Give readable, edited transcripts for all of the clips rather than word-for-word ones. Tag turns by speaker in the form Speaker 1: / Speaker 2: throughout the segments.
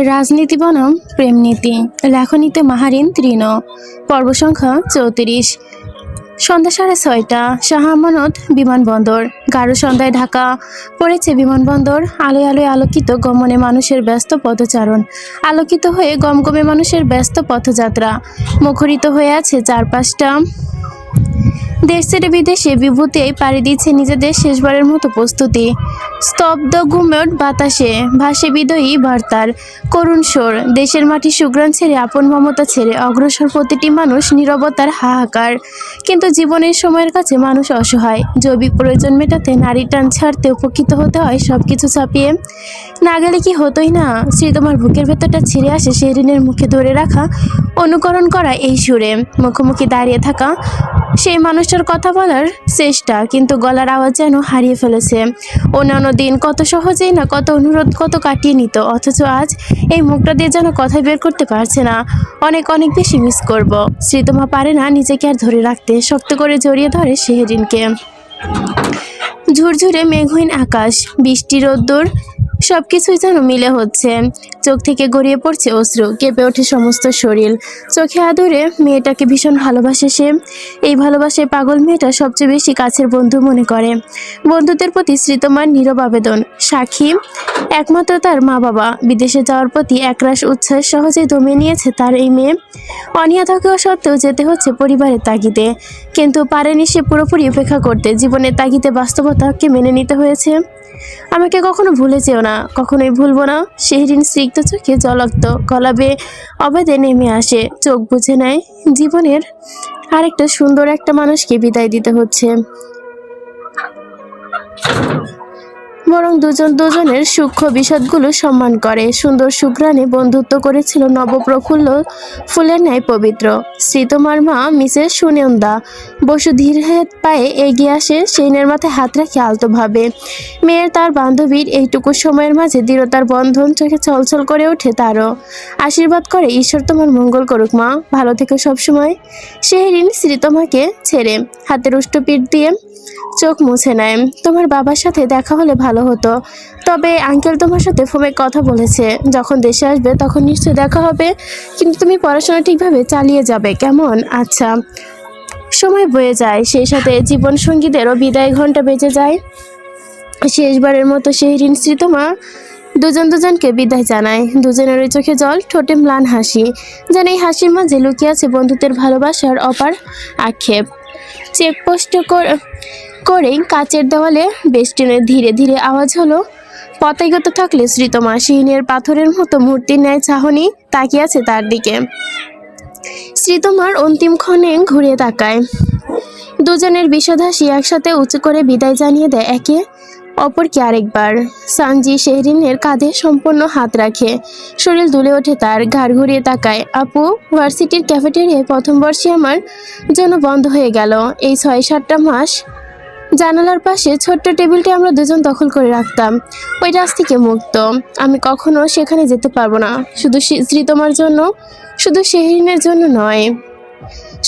Speaker 1: রাজনীতি বনাম প্রেমনীতি, লেখনীতে মাহারিন তৃণ, পর্ব সংখ্যা 34। সন্ধ্যা 6:30, শাহ আমানত বিমানবন্দর। গাঢ় সন্ধ্যায় ঢাকা পড়েছে বিমানবন্দর। আলোয় আলোয় আলোকিত গমনে মানুষের ব্যস্ত পদচারণ, আলোকিত হয়ে গমগমে মানুষের ব্যস্ত পথযাত্রা। মুখরিত হয়ে আছে চারপাশটা। দেশ ছেড়ে বিদেশে বিভূতি পাড়ি দিচ্ছে নিজেদের শেষবারের মতো প্রস্তুতি। স্তব্ধ গুমট বাতাসে ভাসে বিদয়ী বার্তার করুণ সুর। দেশের মাটি সুগ্রাণ ছেড়ে, আপন মমতা ছেড়ে অগ্রসর প্রতিটি মানুষ নীরবতার হাহাকার। কিন্তু জীবনের সময়ের কাছে মানুষ অসহায়। জৈবিক প্রয়োজন মেটাতে নারীর টান ছাড়তে উপকৃত হতে হয় সবকিছু ছাপিয়ে। না গেলে কি হতোই না। শ্রী তোমার বুকের ভেতরটা ছিঁড়ে আসে শেহরিনের মুখে ধরে রাখা, অনুকরণ করা এই সুরে। মুখোমুখি দাঁড়িয়ে থাকা সেই মানুষটার কথা বলার চেষ্টা, কিন্তু গলার আওয়াজ যেন হারিয়ে ফেলেছে। অন্যান্য দিন কত সহজেই না কত অনুরোধ কত কাটিয়ে নিত, অথচ আজ এই মুখটা দিয়ে যেন কথা বের করতে পারছে না। অনেক অনেক বেশি মিস করব। শ্রীতমা পারে না নিজেকে আর ধরে রাখতে, শক্ত করে জড়িয়ে ধরে শেহরিনকে। ঝুরঝুরে মেঘহীন আকাশ, বৃষ্টি রোদ্দুর সবকিছুই যেন মিলে হচ্ছে। চোখ থেকে গড়িয়ে পড়ছে অশ্রু, কেঁপে ওঠে সমস্ত শরীর। চোখে আদরে মেয়েটাকে ভীষণ ভালোবাসে সে। এই ভালোবাসায় পাগল মেয়েটা সবচেয়ে বেশি কাছের বন্ধু মনে করে। বন্ধুদের প্রতি শ্রীতমার নীরব আবেদন। সাক্ষী একমাত্র তার মা বাবা। বিদেশে যাওয়ার প্রতি একরাশ উচ্ছ্বাস সহজেই দমিয়ে নিয়েছে তার এই মেয়ে। অনীহা থাকা সত্ত্বেও যেতে হচ্ছে পরিবারের তাগিদে, কিন্তু পারেনি সে পুরোপুরি উপেক্ষা করতে। জীবনের তাগিদে বাস্তবতাকে মেনে নিতে হয়েছে। আমাকে কখনো ভুলে যেও না, কখনোই ভুলবো না। শেহরিন স্নিগ্ধ চোখে জলাক্ত গলাবে অবাধে নেমে আসে, চোখ বুঝে নেয় জীবনের আরেকটা সুন্দর একটা মানুষকে বিদায় দিতে হচ্ছে। বরং দুজন দুজনের সূক্ষ্ম বিষদগুলো সম্মান করে। সুন্দর সুঘ্রাণে বন্ধুত্ব করেছিল নবপ্রফুল্ল ফুলের ন্যায় পবিত্র। শ্রীতমার মা মিসেস সুনন্দা বসু ধীর পায়ে এগিয়ে আসে, সেইনের মাথায় হাত রাখে আলতোভাবে। মেয়ের তার বান্ধবীর এইটুকু সময়ের মাঝে দৃঢ়তার বন্ধন চোখে ছলছল করে ওঠে তারও। আশীর্বাদ করে, ঈশ্বর তোমার মঙ্গল করুক মা, ভালো থেকো সবসময়। শেহরিন শ্রীতমাকে ছেড়ে হাতের উষ্ঠপিঠ দিয়ে চোখ মুছে নেয়। তোমার বাবার সাথে দেখা হলে ভালো হতো, তবে আঙ্কেল তোমার সাথে ফোনে কথা বলেছে, যখন দেশে আসবে তখন নিশ্চয় দেখা হবে। কিন্তু তুমি পড়াশোনা ঠিকভাবে চালিয়ে যাবে, কেমন? আচ্ছা। সময় বয়ে যায়, সেই সাথে জীবন সঙ্গীদেরও বিদায় ঘন্টা বেজে যায়। শেষবারের মতো শেহরিন শ্রীতমা দুজন দুজনকে বিদায় জানায়। দুজনেরই চোখে জল, ঠোঁটে ম্লান হাসি, যেন এই হাসির মাঝে লুকিয়ে আছে বন্ধুত্বের ভালোবাসার অপার আক্ষেপ। চেকপোস্ট করেই কাচের দেওয়ালে বেষ্টনের ধীরে ধীরে আওয়াজ হলো। পতাইগত থাকলে শ্রীতমা শিহনের পাথরের মতো মূর্তির ন্যায় চাহনি তাকিয়ে আছে তার দিকে। শ্রীতমার অন্তিম ক্ষণে ঘুরে তাকায়। দুজনের বিষাদ হাসি একসাথে উঁচু করে বিদায় জানিয়ে দেয় একে অপরকে আরেকবার। সানজি শেহরিনের কাঁধে সম্পূর্ণ হাত রাখে, শরীর দুলে ওঠে তার। ঘাড় ঘুরিয়ে তাকায়। আপু, ভার্সিটির ক্যাফেটেরিয়ায় প্রথম বর্ষে আমার জন্য বন্ধ হয়ে গেল। এই 6-7টা মাস জানালার পাশে ছোট্ট টেবিলটি আমরা দুজন দখল করে রাখতাম। ওই রাজ থেকে মুক্ত। আমি কখনো সেখানে যেতে পারবো না, শুধু শ্রীতমার জন্য, শুধু শেহরিনের জন্য নয়।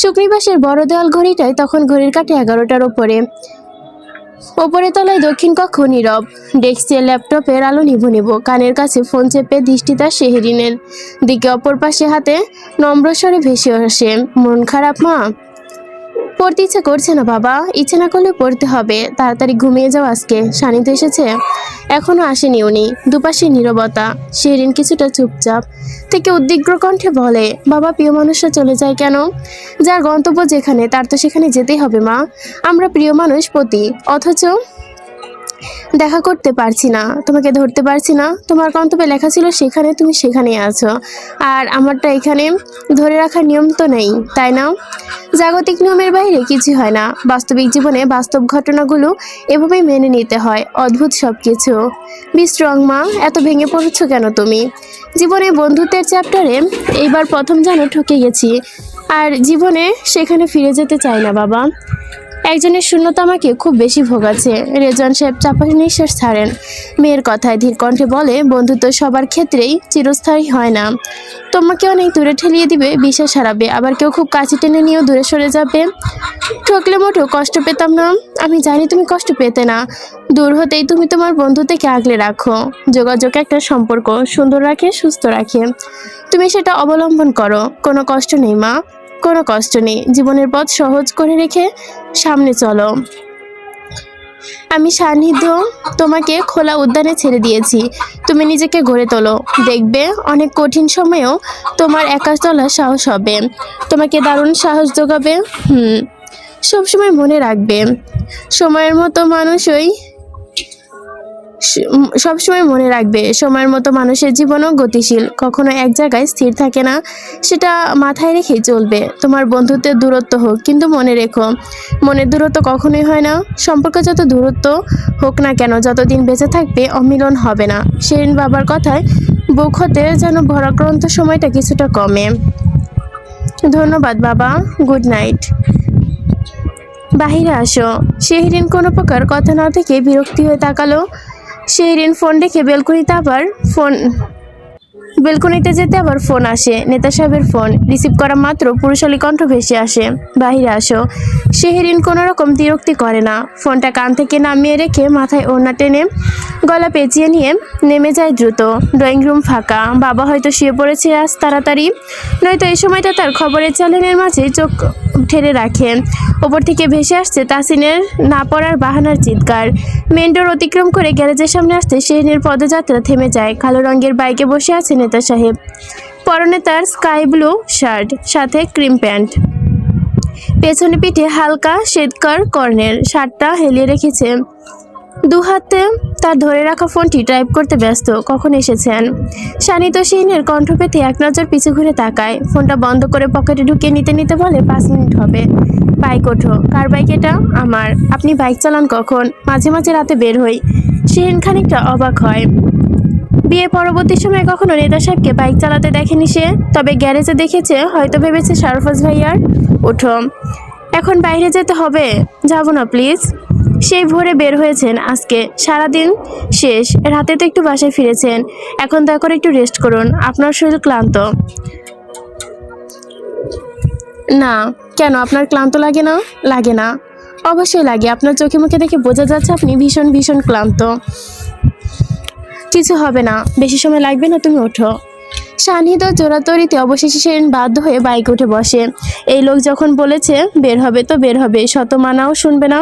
Speaker 1: শুকনিবাসের বড় দেওয়াল ঘড়িটায় তখন ঘড়ির কাঁটে 11টার ওপরে তলায় দক্ষিণ কক্ষ নীরব। ডেস্কে ল্যাপটপের আলো নিভু নিভু। কানের কাছে ফোন চেপে দৃষ্টি তার শেহরিনের দিকে। অপর পাশে হাতে নম্র স্বরে ভেসে আসে, মন খারাপ মা? পড়তে ইচ্ছে করছে না বাবা। ইচ্ছে না করলে পড়তে হবে। তাড়াতাড়ি ঘুমিয়ে যাও আজকে। সানিধ্য এসেছে? এখনো আসেনি উনি। দুপাশে নীরবতা। শেহরিন কিছুটা চুপচাপ থেকে উদ্বিগ্ন কণ্ঠে বলে, বাবা, প্রিয় মানুষরা চলে যায় কেন? যার গন্তব্য যেখানে, তার তো সেখানে যেতেই হবে মা। আমরা প্রিয় মানুষ প্রতি, অথচ দেখা করতে পারছি না, তোমাকে ধরতে পারছি না। তোমার গন্তব্যে লেখা ছিল সেখানে, তুমি সেখানেই আছো, আর আমারটা এখানে। ধরে রাখার নিয়ম তো নেই, তাই না? জাগতিক নিয়মের বাইরে কিছু হয় না। বাস্তবিক জীবনে বাস্তব ঘটনাগুলো এভাবেই মেনে নিতে হয়। অদ্ভুত সব কিছু। বি স্ট্রং মা। এত ভেঙে পড়ছো কেন তুমি? জীবনে বন্ধুত্বের চ্যাপ্টারে এইবার প্রথম যেন ঠকে গেছি, আর জীবনে সেখানে ফিরে যেতে চাই না বাবা। একজনের শূন্যতা আমাকে খুব বেশি ভোগাচ্ছে। রেজওয়ান সাহেব চাপা নিঃশ্বাস ছাড়েন। মেয়ের কথায় ধীর কণ্ঠে বলে, বন্ধুত্ব সবার ক্ষেত্রেই চিরস্থায়ী হয় না। তোমাকে অনেক দূরে ঠেলিয়ে দিবে, বিশ্বাস হারাবে, আবার কেউ খুব কাছে টেনে নিয়েও দূরে সরে যাবে। ঠকলে মোটেও কষ্ট পেতাম না। আমি জানি তুমি কষ্ট পেতে না। দূর হতেই তুমি তোমার বন্ধু থেকে আগলে রাখো। যোগাযোগ একটা সম্পর্ক সুন্দর রাখে, সুস্থ রাখে। তুমি সেটা অবলম্বন করো। কোনো কষ্ট নেই মা, কোনো কষ্ট নেই। জীবনের পথ সহজ করে রেখে সামনে চলো। আমি সান্নিধ্য তোমাকে খোলা উদ্যানে ছেড়ে দিয়েছি। তুমি নিজেকে গড়ে তোলো। দেখবে অনেক কঠিন সময়েও তোমার একা চলার সাহস হবে। তোমাকে দারুণ সাহস যোগাবে। সবসময় মনে রাখবে, সময়ের মতো মানুষই সবসময় মনে রাখবে, সময়ের মতো মানুষের জীবনও গতিশীল, কখনো এক জায়গায় স্থির থাকে না। সেটা মাথায় রেখেই চলবে। তোমার বন্ধুত্বের দূরত্ব হোক, কিন্তু মনে রেখো, মনের দূরত্ব কখনোই হয় না। সম্পর্ক যত দূরত্ব হোক না কেন, যতদিন বেঁচে থাকবে অমিলন হবে না। সেদিন বাবার কথায় বুক হতে যেন ভরাক্রান্ত সময়টা কিছুটা কমে। ধন্যবাদ বাবা, গুড নাইট। বাহিরে আসো। শেহরিন কোনো প্রকার কথা না থেকে বিরক্তি হয়ে তাকালো। শেহরিন ফোন রেখে বেলকনিতে যেতে আবার ফোন আসে। নেতা সাহেবের ফোন রিসিভ করা মাত্র পুরুষালী কণ্ঠ ভেসে আসে, বাহিরে আসো। শেহরিন কোনো রকম বিরক্তি করে না। ফোনটা কান থেকে নামিয়ে রেখে মাথায় ওড়না টেনে গলা পেঁচিয়ে নিয়ে নেমে যায় দ্রুত। ড্রয়িং রুম ফাঁকা। বাবা হয়তো শুয়ে পড়েছে আজ তাড়াতাড়ি, নয়তো এই সময়টা তার খবরের চ্যানেলের মাঝে চোখ ঠেলে রাখে। ওপর থেকে ভেসে আসছে তাসিনের না পড়ার বাহানার চিৎকার। মেন ডোর অতিক্রম করে গ্যারেজের সামনে আসতে শেহরিনের পদযাত্রা থেমে যায়। কালো রঙের বাইকে বসে আছে নেতা সাহেব। পরনে তার স্কাই ব্লু শার্ট, সাথে ক্রিম প্যান্ট। পেছনে পিঠে হালকা শ্বেতকার কর্নের শার্টটা হেলিয়ে রেখেছে। দু হাতে তার ধরে রাখা ফোনটি টাইপ করতে ব্যস্ত। কখন এসেছেন? শানিত শিনের কণ্ঠ পেতে এক নজর পিছু ঘুরে তাকায়। ফোনটা বন্ধ করে পকেটে ঢুকিয়ে নিতে নিতে বলে, 5 মিনিট হবে। বাইক ওঠো। কার বাইক এটা? আমার। আপনি বাইক চালান কখন? মাঝে মাঝে রাতে বের হই। শিরিন খানিকটা অবাক হয়। বিয়ে পরবর্তী সময়ে কখনো নেতা সাহেবকে বাইক চালাতে দেখেনি সে। তবে গ্যারেজে দেখেছে, হয়তো ভেবেছে সারফাজ ভাইয়ার। ওঠো। এখন বাইরে যেতে হবে? যাব না প্লিজ। সেই ভোরে বের হয়েছেন আজকে, সারাদিন শেষ, রাতে তো একটু বাসায় ফিরেছেন। এখন দয়া করে একটু রেস্ট করুন, আপনার শরীর ক্লান্ত। না। কেন, আপনার ক্লান্ত লাগে না? লাগে না। অবশ্যই লাগে, আপনার চোখে মুখে দেখে বোঝা যাচ্ছে আপনি ভীষণ ভীষণ ক্লান্ত। কিছু হবে না, বেশি সময় লাগবে না, তুমি ওঠো। সানিদ জোরাতরিতে অবশেষে সেদিন বাধ্য হয়ে বাইকে উঠে বসে। এই লোক যখন বলেছে বের হবে তো বের হবে, শত মানাও শুনবে না।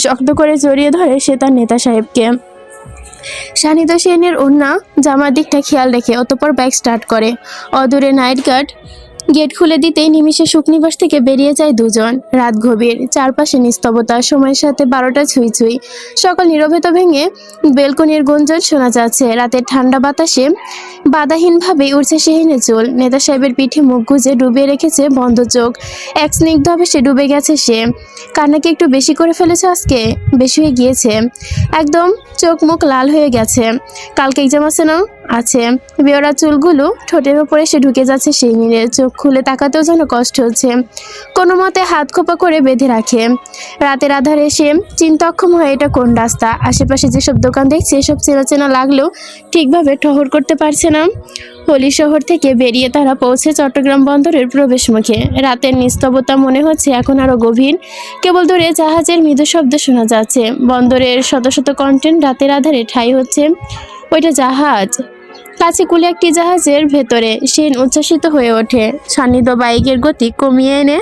Speaker 1: শক্ত করে জড়িয়ে ধরে সে তার নেতা সাহেবকে। সানিদ সেনের ওড়না জামার দিকটা খেয়াল রেখে অতঃপর বাইক স্টার্ট করে। অদূরে নাইট গার্ড গেট খুলে দিতেই নিমিষে সুখনিবাস থেকে বেরিয়ে যায় দুজন। রাত গভীর, চারপাশে নিস্তবতা, সময়ের সাথে 12টা ছুঁই ছুঁই। সকল নীরবতা ভেঙে বেলকনির গুঞ্জন শোনা যাচ্ছে। রাতের ঠান্ডা বাতাসে বাধাহীনভাবে উঠছে সেহিনের চুল। নেতা সাহেবের পিঠে মুখ গুজে ডুবিয়ে রেখেছে বন্ধ চোখ। এক স্নিগ্ধ আবেশে ডুবে গেছে সে। কান্না কি একটু বেশি করে ফেলেছে আজকে? বেশি হয়ে গিয়েছে। একদম চোখ মুখ লাল হয়ে গেছে। কালকে এক্সাম আছে না? আছে। বেওড়া চুলগুলো ঠোঁটের ওপরে এসে ঢুকে যাচ্ছে সেহিনের। চোখ খুলে তাকাতেও যেন কষ্ট হচ্ছে। কোনো মতে হাত খোপা করে বেঁধে রাখে। রাতের আধারে এসে চিন্তক্ষম হয়ে এটা কোন রাস্তা, আশেপাশে যেসব দোকান দেখছে এসব চেনা চেনা লাগলেও ঠিকভাবে ঠহর করতে পারছে না। হোলি শহর থেকে বেরিয়ে তারা পৌঁছে চট্টগ্রাম বন্দরের প্রবেশ মুখে। রাতের নিস্তবতা মনে হচ্ছে এখন আরো গভীর। কেবল দূরে জাহাজের মৃদু শব্দ শোনা যাচ্ছে। বন্দরের শত শত কন্টেইনার রাতের আধারে ঠাঁই হচ্ছে। ওইটা জাহাজ। কাছে কুলে একটি জাহাজের ভেতরে সেন উচ্ছ্বাসিত হয়ে ওঠে। সান্নিধ্য বাইকের গতি কমিয়ে এনে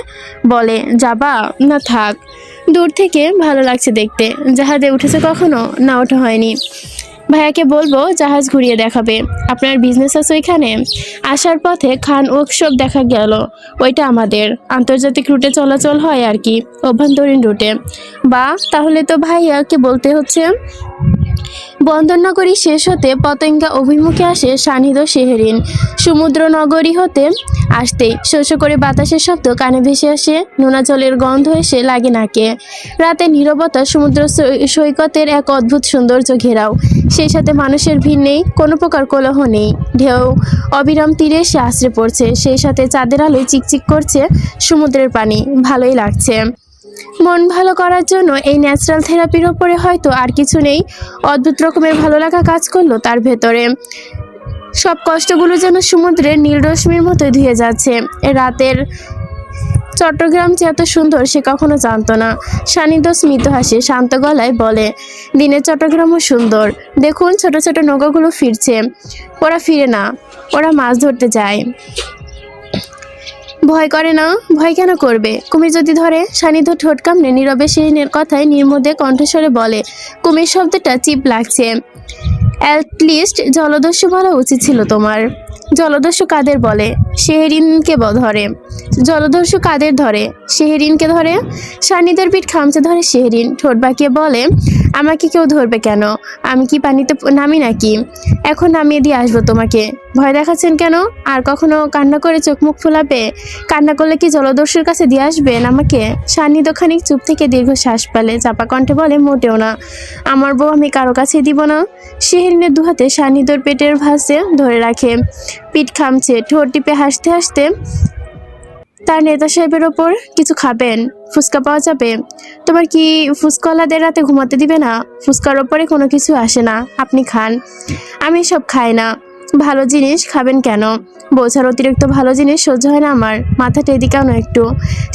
Speaker 1: বলে, যাবা না থাক? দূর থেকে ভালো লাগছে দেখতে। জাহাজে উঠেছে কখনো? না, ওঠা হয়নি। ভাইয়াকে বলবো জাহাজ ঘুরিয়ে দেখাবে। আপনার বিজনেস আছে ওইখানে? আসার পথে খান ওয়ার্কশপ দেখা গেল। ওইটা আমাদের। আন্তর্জাতিক রুটে চলাচল হয় আর কি, অভ্যন্তরীণ রুটে। বা তাহলে তো ভাইয়াকে বলতে হচ্ছে। বন্দরনগরী শেষ হতে পতেঙ্গা অভিমুখে আসে সান্নিধ্য শেহরিন। সমুদ্র নগরী হতে আসতেই শস্য করে বাতাসের শব্দ কানে ভেসে আসে। নোনা জলের গন্ধ এসে লাগে নাকে। রাতে নীরবতা সমুদ্র সৈকতের এক অদ্ভুত সৌন্দর্য ঘেরাও। সেই সাথে মানুষের ভিড় নেই, কোনো প্রকার কোলাহল নেই। ঢেউ অবিরাম তীরে এসে আছড়ে পড়ছে। সেই সাথে চাঁদের আলোয় চিকচিক করছে সমুদ্রের পানি। ভালোই লাগছে। মন ভালো করার জন্য এই ন্যাচারাল থেরাপির ওপরে হয়তো আর কিছু নেই। অদ্ভুত রকমের ভালো লাগা কাজ করলো তার ভেতরে। সব কষ্টগুলো যেন সমুদ্রের নীল রশ্মির মতো ধুয়ে যাচ্ছে। রাতের চট্টগ্রাম যে এত সুন্দর সে কখনো জানতো না। সান্নিধ্য স্মিত হাসে, শান্ত গলায় বলে, দিনের চট্টগ্রামও সুন্দর। দেখুন ছোট ছোট নৌকাগুলো ফিরছে। ওরা ফিরে না, ওরা মাছ ধরতে যায়। ভয় করে না? ভয় কেন করবে? কুমির যদি ধরে? সান্নিধ্য ঠোঁট কামড়ে নীরবে শিরিনের কথায় নির্মোদে কণ্ঠস্বরে বলে, কুমির শব্দটা চিপ লাগছে। অ্যাটলিস্ট জলদস্যু বলা উচিত ছিল তোমার। জলদস্যু কাদের বলে? শেহরিনকে ধরে। জলদস্যু কাদের ধরে? শেহরিনকে ধরে। সান্নিধ্যের পিঠ খামচে ধরে শেহরিন, ঠোঁট বাঁকিয়ে বলে, আমাকে কেউ ধরবে কেন? আমি কি পানিতে নামি নাকি? এখন নামিয়ে দিয়ে আসবো তোমাকে। ভয় দেখাচ্ছেন কেন? আর কখনো কান্না করে চোখ মুখ ফোলাবে? কান্না করলে কি জলদস্যুর কাছে দিয়ে আসবেন আমাকে? সান্নিধ্য খানিক চুপ থেকে দীর্ঘ শ্বাস ফেলে, চাপা কণ্ঠে বলে, মোটেও না। আমার বউ আমি কারো কাছে দিব না। শেহরিনের দুহাতে সান্নিধ্যর পেটের ভাঁজে ধরে রাখে, পিঠ খামছে, ঠোঁট টিপে হাসতে হাসতে, তার নেতা সাহেবের ওপর কিছু খাবেন? ফুচকা পাওয়া যাবে? তোমার কি ফুচকাওয়ালাদের রাতে ঘুমাতে দিবে না? ফুচকার ওপরে কোনো কিছু আসে না, আপনি খান। আমি সব খাই না। ভালো জিনিস খাবেন কেন? বোঝার অতিরিক্ত ভালো জিনিস সহ্য হয় না আমার। মাথাটা এদিকে আনো একটু।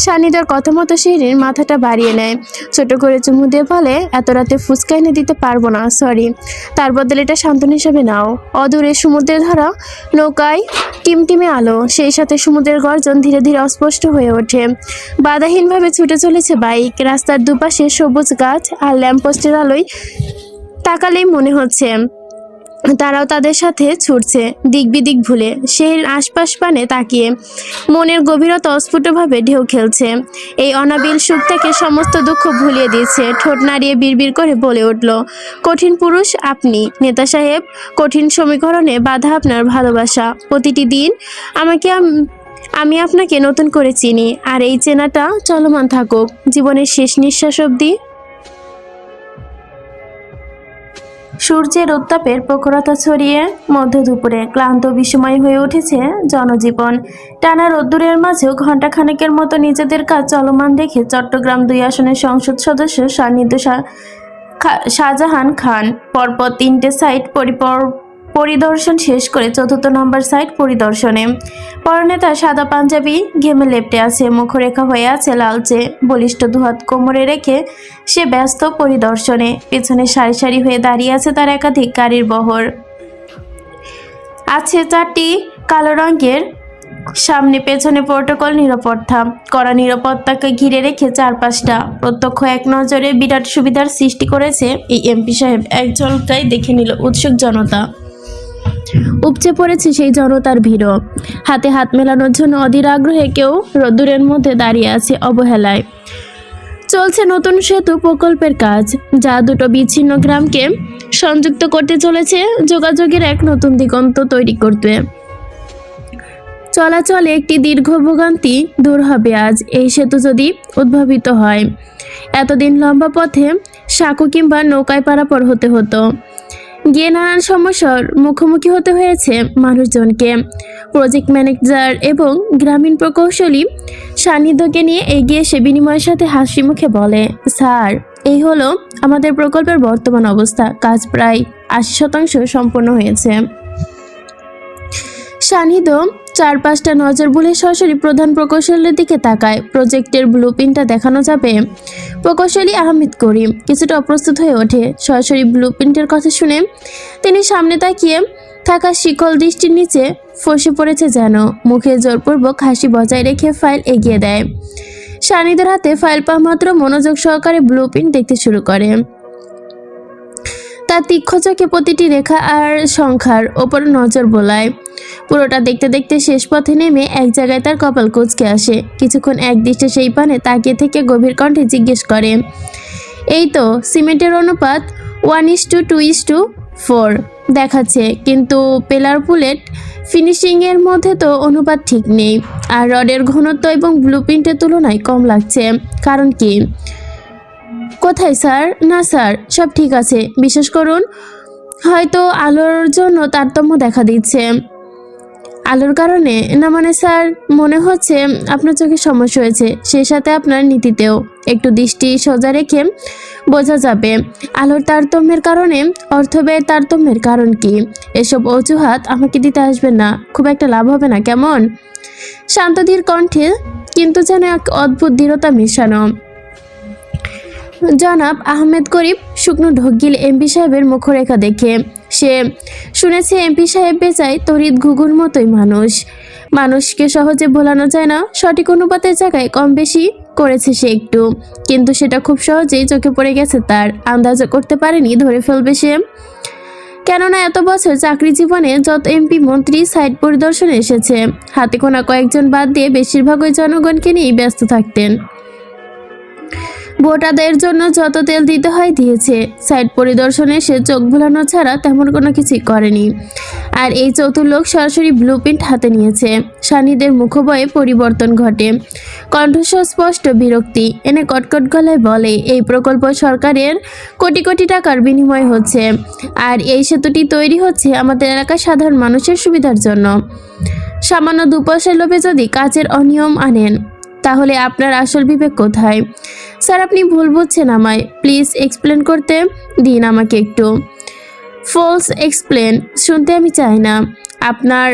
Speaker 1: সান্নিধ্যর কথা মতো শিরিন মাথাটা বাড়িয়ে নেয়, ছোট করে চুমু দিয়ে বলে, এত রাতে ফুচকা এনে দিতে পারবো না, সরি। তার বদলে এটা সান্ত্বনা হিসেবে নাও। অদূরে সমুদ্রে ধরা নৌকায় টিমটিমে আলো, সেই সাথে সমুদ্রের গর্জন ধীরে ধীরে অস্পষ্ট হয়ে ওঠে। বাধাহীনভাবে ছুটে চলেছে বাইক। রাস্তার দুপাশে সবুজ গাছ আর ল্যাম্পপোস্টের আলোয় তাকালেই মনে হচ্ছে তারাও তাদের সাথে ছুটছে, দিক বিদিক ভুলে। সেই আশপাশ পানে তাকিয়ে মনের গভীরতা অস্ফুটভাবে ঢেউ খেলছে। এই অনাবিল সুখ থেকে সমস্ত দুঃখ ভুলিয়ে দিয়েছে। ঠোঁট নাড়িয়ে বিড়বিড় করে বলে উঠল, কঠিন পুরুষ আপনি নেতা সাহেব। কঠিন সমীকরণে বাধা আপনার ভালোবাসা। প্রতিটি দিন আমি আপনাকে নতুন করে চিনি, আর এই চেনাটা চলমান থাকুক জীবনের শেষ নিঃশ্বাস অবধি। সূর্যের উত্তাপের প্রখরতা ছড়িয়ে মধ্য দুপুরে ক্লান্ত বিষময় হয়ে উঠেছে জনজীবন। টানা রোদ্দুরের মাঝেও ঘণ্টাখানেকের মতো নিজেদের কাজ চলমান রেখে চট্টগ্রাম 2 আসনের সংসদ সদস্য সান্নিধ্য শাহজাহান খান পরপর 3টে সাইট পরিদর্শন শেষ করে 4র্থ নম্বর সাইট পরিদর্শনে। পরনে তার সাদা পাঞ্জাবি ঘেমে লেপ্টে আছে, মুখরেখা হয়ে আছে লালচে। বলিষ্ঠ দুহাত কোমরে রেখে সে ব্যস্ত পরিদর্শনে। পেছনে সারি সারি হয়ে দাঁড়িয়ে আছে তার একাধিক গাড়ির বহর। আছে 4টি কালো রঙের, সামনে পেছনে প্রোটোকল নিরাপত্তা। কড়া নিরাপত্তাকে ঘিরে রেখে চারপাশটা প্রত্যক্ষ এক নজরে বিরাট সুবিধার সৃষ্টি করেছে এই এমপি সাহেব। এক ঝলকায় দেখে নিল উৎসুক জনতা। উপচে পড়েছে সেই জনতার ভিড়ও। হাতে হাত মেলানোর জন্য অধীর আগ্রহে কেউ রোদ্দুরের মধ্যে দাঁড়িয়ে আছে অবহেলায়। চলছে নতুন সেতু প্রকল্পের কাজ, যা দুটো বিচ্ছিন্ন গ্রামকে সংযুক্ত করতে চলেছে, যোগাযোগের এক নতুন দিগন্ত তৈরি করতে। চলাচলে একটি দীর্ঘ ভোগান্তি দূর হবে আজ এই সেতু যদি উদ্ভাবিত হয়। এতদিন লম্বা পথে সাঁকো কিংবা নৌকায় পারাপার হতে হতো, গিয়ে নানান সমস্যার মুখোমুখি হতে হয়েছে মানুষজনকে। প্রজেক্ট ম্যানেজার এবং গ্রামীণ প্রকৌশলী সান্নিধ্যকে নিয়ে এগিয়ে এসে বিনিময়ের সাথে হাসি মুখে বলে, স্যার, এই হলো আমাদের প্রকল্পের বর্তমান অবস্থা। কাজ প্রায় 80% সম্পন্ন হয়েছে। সান্নিধ্য চারপাশটা নজর বুলে সরাসরি প্রধান প্রকৌশলীর দিকে তাকায়। প্রজেক্টের ব্লুপ্রিন্টটা দেখানো যাবে? প্রকৌশলী আহমেদ করিম কিছুটা অপ্রস্তুত হয়ে ওঠে। সরাসরি ব্লুপ্রিন্টের কথা শুনে তিনি সামনে তাকিয়ে থাকা শিকল দৃষ্টির নিচে ফসে পড়েছে যেন। মুখে জোরপূর্বক হাসি বজায় রেখে ফাইল এগিয়ে দেয়। সান্নিধ্যের হাতে ফাইল পাওয়া মাত্র মনোযোগ সহকারে ব্লুপ্রিন্ট দেখতে শুরু করে। তার তীক্ষ্ণ চোখে প্রতিটি রেখা আর সংখ্যার ওপর নজর বোলায়। পুরোটা দেখতে দেখতে শেষ পথে নেমে এক জায়গায় তার কপাল কুঁচকে আসে। কিছুক্ষণ একদৃষ্টে সেই পানে তাকিয়ে থেকে গভীর কণ্ঠে জিজ্ঞেস করে, এই তো সিমেন্টের অনুপাত 1:2:4 দেখাচ্ছে, কিন্তু পেলার বুলেট ফিনিশিংয়ের মধ্যে তো অনুপাত ঠিক নেই, আর রডের ঘনত্ব এবং ব্লুপ্রিন্টের তুলনায় কম লাগছে। কারণ কি? কোথায় স্যার? না স্যার, সব ঠিক আছে, বিশ্বাস করুন। হয়তো আলোর জন্য তারতম্য দেখা দিচ্ছে। আলোর কারণে না? মানে স্যার, মনে হচ্ছে আপনার চোখে সমস্যা হয়েছে, সেই সাথে আপনার নীতিতেও। একটু দৃষ্টি সোজা রেখে বোঝা যাবে। আলোর তারতম্যের কারণে অর্থব্যয়ের তারতম্যের কারণ কি? এসব অজুহাত আমাকে দিতে আসবেন না, খুব একটা লাভ হবে না, কেমন? শান্তধীর কণ্ঠে কিন্তু যেন এক অদ্ভুত দৃঢ়তা মেশানো। জনাব আহমেদ করিম শুকনো ঢোক গিলে এমপি সাহেবের মুখরেখা দেখে। সে শুনেছে এমপি সাহেব বেচায় তড়িৎ ঘুঘুর মতোই মানুষ। মানুষকে সহজে ভোলানো যায় না। সঠিক অনুপাতের জায়গায় কম বেশি করেছে সে একটু, কিন্তু সেটা খুব সহজেই চোখে পড়ে গেছে তার। আন্দাজও করতে পারেনি ধরে ফেলবে সে। কেননা এত বছর চাকরি জীবনে যত এমপি মন্ত্রী সাইট পরিদর্শনে এসেছে, হাতে গোনা কয়েকজন বাদ দিয়ে বেশিরভাগই জনগণকে নিয়েই ব্যস্ত থাকতেন। ভোট আদায়ের জন্য যত তেল দিতে হয় দিয়েছে, সাইট পরিদর্শনে সে চোখ ভোলানো ছাড়া তেমন কোনো কিছুই করেনি। আর এই চতুর লোক সরাসরি ব্লুপ্রিন্ট হাতে নিয়েছে। সানিদের মুখবয়ে পরিবর্তন ঘটে, কণ্ঠস্বর স্পষ্ট বিরক্তি এনে কটকট গলায় বলে, এই প্রকল্প সরকারের কোটি কোটি টাকার বিনিময় হচ্ছে, আর এই সেতুটি তৈরি হচ্ছে আমাদের এলাকার সাধারণ মানুষের সুবিধার জন্য। সামান্য 2 পয়সার লোভে যদি কাজের অনিয়ম আনেন, তাহলে আপনার আসল বিবেক কোথায়? স্যার, আপনি ভুল বুঝছেন আমায়, প্লিজ এক্সপ্লেন করতে দিন আমাকে একটু। ফলস এক্সপ্লেন শুনতে আমি চাই না আপনার,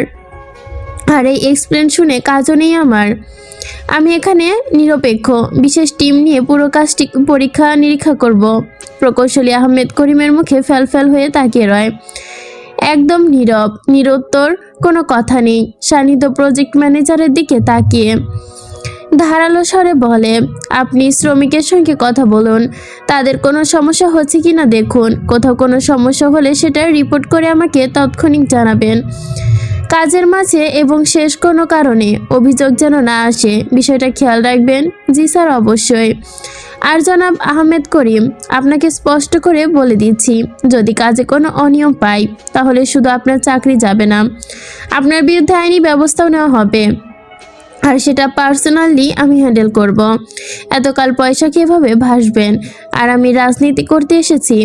Speaker 1: আর এই এক্সপ্লেন শুনে কাজও নেই আমার। আমি এখানে নিরপেক্ষ বিশেষ টিম নিয়ে পুরো কাজটি পরীক্ষা নিরীক্ষা করব। প্রকৌশলী আহমেদ করিমের মুখে ফ্যাল হয়ে তাকিয়ে রয়, একদম নীরব, নিরুত্তর, কোনো কথা নেই। সান্নিধ্য প্রজেক্ট ম্যানেজারের দিকে তাকিয়ে ধারালো স্বরে বলে, আপনি শ্রমিকের সঙ্গে কথা বলুন, তাদের কোনো সমস্যা হচ্ছে কি না দেখুন। কোথাও কোনো সমস্যা হলে সেটা রিপোর্ট করে আমাকে তাৎক্ষণিক জানাবেন। কাজের মাঝে এবং শেষ কোনো কারণে অভিযোগ যেন না আসে, বিষয়টা খেয়াল রাখবেন। জি স্যার, অবশ্যই। আর জনাব আহমেদ করিম, আপনাকে স্পষ্ট করে বলে দিচ্ছি, যদি কাজে কোনো অনিয়ম পাই, তাহলে শুধু আপনার চাকরি যাবে না, আপনার বিরুদ্ধে আইনি ব্যবস্থাও নেওয়া হবে। আর সেটা পার্সোনালি আমি হ্যান্ডেল করব। এতকাল পয়সা কীভাবে ভাসবেন? আর আমি রাজনীতি করতে এসেছি,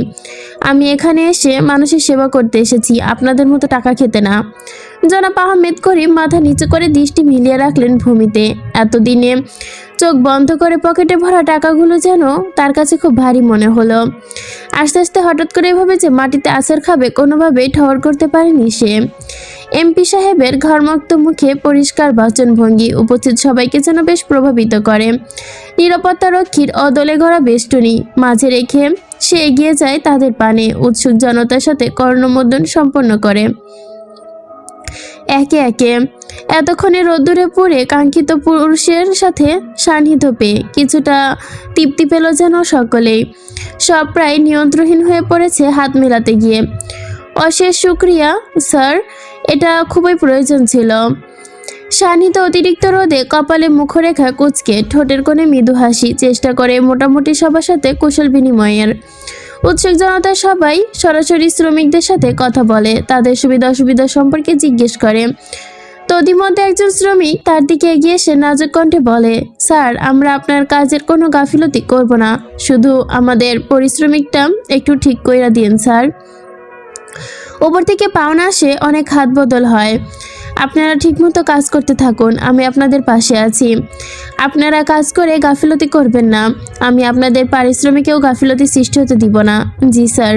Speaker 1: আমি এখানে এসে মানুষের সেবা করতে এসেছি, আপনাদের মতো টাকা খেতে না। জনাব আহমেদ করিম মাথা নিচু করে দৃষ্টি মিলিয়ে রাখলেন ভূমিতে। এতদিনে চোখ বন্ধ করে পকেটে ভরা টাকাগুলো যেন তার কাছে খুব ভারী মনে হলো। আস্তে আস্তে হঠাৎ করে এভাবে যে মাটিতে আছাড় খাবে কোনোভাবেই ঠহর করতে পারেনি সে। এমপি সাহেবের ঘরমুক্ত মুখে পরিষ্কার বাচনভঙ্গি উপস্থিত সবাইকে যেন বেশ প্রভাবিত করে। নিরাপত্তারক্ষীর অদলে গড়া বেষ্টনী মাঝে রেখে সে এগিয়ে যায় তাদের পানে, উৎসুক জনতার সাথে কর্ণমোদন সম্পন্ন করে একে একে। এতক্ষণে রোদ্দুরে পুড়ে কাঙ্ক্ষিত পুরুষের সাথে সান্নিধ্য পেয়ে কিছুটা তৃপ্তি পেল যেন সকলেই। সব প্রায় নিয়ন্ত্রণহীন হয়ে পড়েছে হাত মেলাতে গিয়ে। অশেষ শুক্রিয়া স্যার, এটা খুবই প্রয়োজন ছিল। সান্নিধ্য অতিরিক্ত রোদে কপালে মুখরেখা কুঁচকে ঠোঁটের কোণে মৃদু হাসি চেষ্টা করে মোটামুটি সবার সাথে কুশল বিনিময়ের। উৎসুক জনতা সবাই সরাসরি শ্রমিকদের সাথে কথা বলে, তাদের সুবিধা অসুবিধা সম্পর্কে জিজ্ঞেস করে। তদিমধ্যে একজন শ্রমিক তার দিকে এগিয়ে এসে নাজুক কণ্ঠে বলে, স্যার, আমরা আপনার কাজের কোনো গাফিলতি করব না, শুধু আমাদের পরিশ্রমিকটা একটু ঠিক কইরা দিন স্যার। ওপর থেকে পাওনা আসে, অনেক হাত বদল হয়, আপনারা ঠিকমতো কাজ করতে থাকুন, আমি আপনাদের পাশে আছি। আপনারা কাজ করে গাফিলতি করবেন না, আমি আপনাদের পারিশ্রমিকেও গাফিলতি সৃষ্টি হতে দিব না। জি স্যার।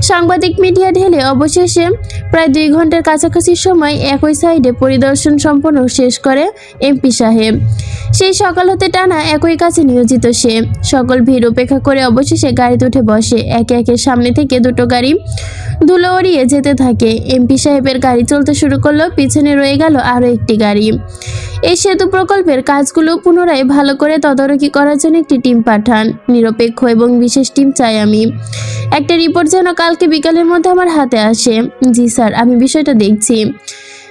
Speaker 1: সাংবাদিক মিডিয়া ঢেলে অবশেষে প্রায় 2 ঘন্টার কাছাকাছি সময় একই সাইডে পরিদর্শন সম্পন্ন শেষ করে এমপি সাহেব। সেই সকাল হতে টানা একই কাছে নিয়োজিত সে। সকল ভিড় উপেক্ষা করে অবশেষে গাড়িতে উঠে বসে। একে একে সামনে থেকে 2টো গাড়ি ধুলো উড়িয়ে যেতে থাকে। এমপি সাহেবের গাড়ি চলতে শুরু করলো, পিছনে রয়ে গেল আরও একটি গাড়ি। এই সেতু প্রকল্পের কাজগুলো পুনরায় ভালো করে তদারকি করার জন্য একটি টিম পাঠান, নিরপেক্ষ এবং বিশেষ টিম চাই আমি। একটা রিপোর্ট যেন কালকে বিকালের মধ্যে আমার হাতে আসে। জি স্যার, আমি বিষয়টা দেখছি।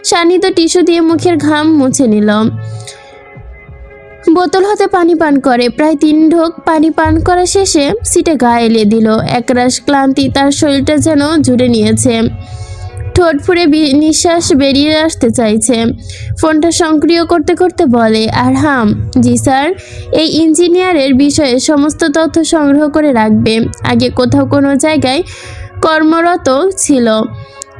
Speaker 1: সান্নিধ্য টিস্যু দিয়ে মুখের ঘাম মুছে নিল, বোতল হতে পানি পান করে। প্রায় 3 ঢোক পানি পান করা শেষে সিটে গা এলিয়ে দিল। একরাশ ক্লান্তি তার শরীরটা যেন জুড়ে নিয়েছে, ঠোঁট ফুঁড়ে নিঃশ্বাস বেরিয়ে আসতে চাইছে। ফোনটা সক্রিয় করতে করতে বলে, আরহাম। জি স্যার। এই ইঞ্জিনিয়ারের বিষয়ে সমস্ত তথ্য সংগ্রহ করে রাখবে। আগে কোথাও কোনো জায়গায় কর্মরত ছিল,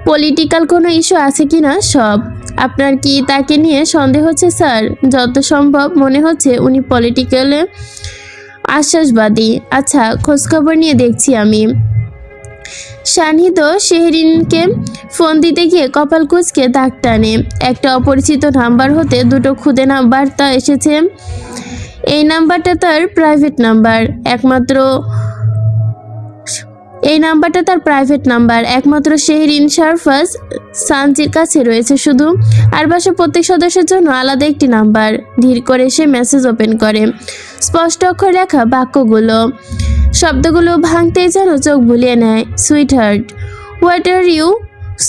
Speaker 1: পলিটিক্যাল কোনো ইস্যু আছে কিনা সব। আপনার কি তাকে নিয়ে সন্দেহ হচ্ছে স্যার? যত সম্ভব মনে হচ্ছে উনি পলিটিক্যালে আশ্বাসবাদী। আচ্ছা, খোঁজখবর নিয়ে দেখছি আমি। শানিদ শেহরিনকে ফোন দিতে গিয়ে কপাল কুঁচকে দাগ টানে। একটা অপরিচিত নাম্বার হতে দুটো খুদে বার্তা এসেছে। এই নাম্বারটা তার প্রাইভেট নাম্বার, একমাত্র শেহরিন শারফাজ সানজির কাছে রয়েছে শুধু। আর বাসার প্রত্যেক সদস্যের জন্য আলাদা একটি নাম্বার। ধীর করে সে মেসেজ ওপেন করে। স্পষ্ট অক্ষর লেখা বাক্যগুলো, শব্দগুলো ভাঙতেই যেন চোখ বুলিয়ে নেয়। Sweet heart, what are you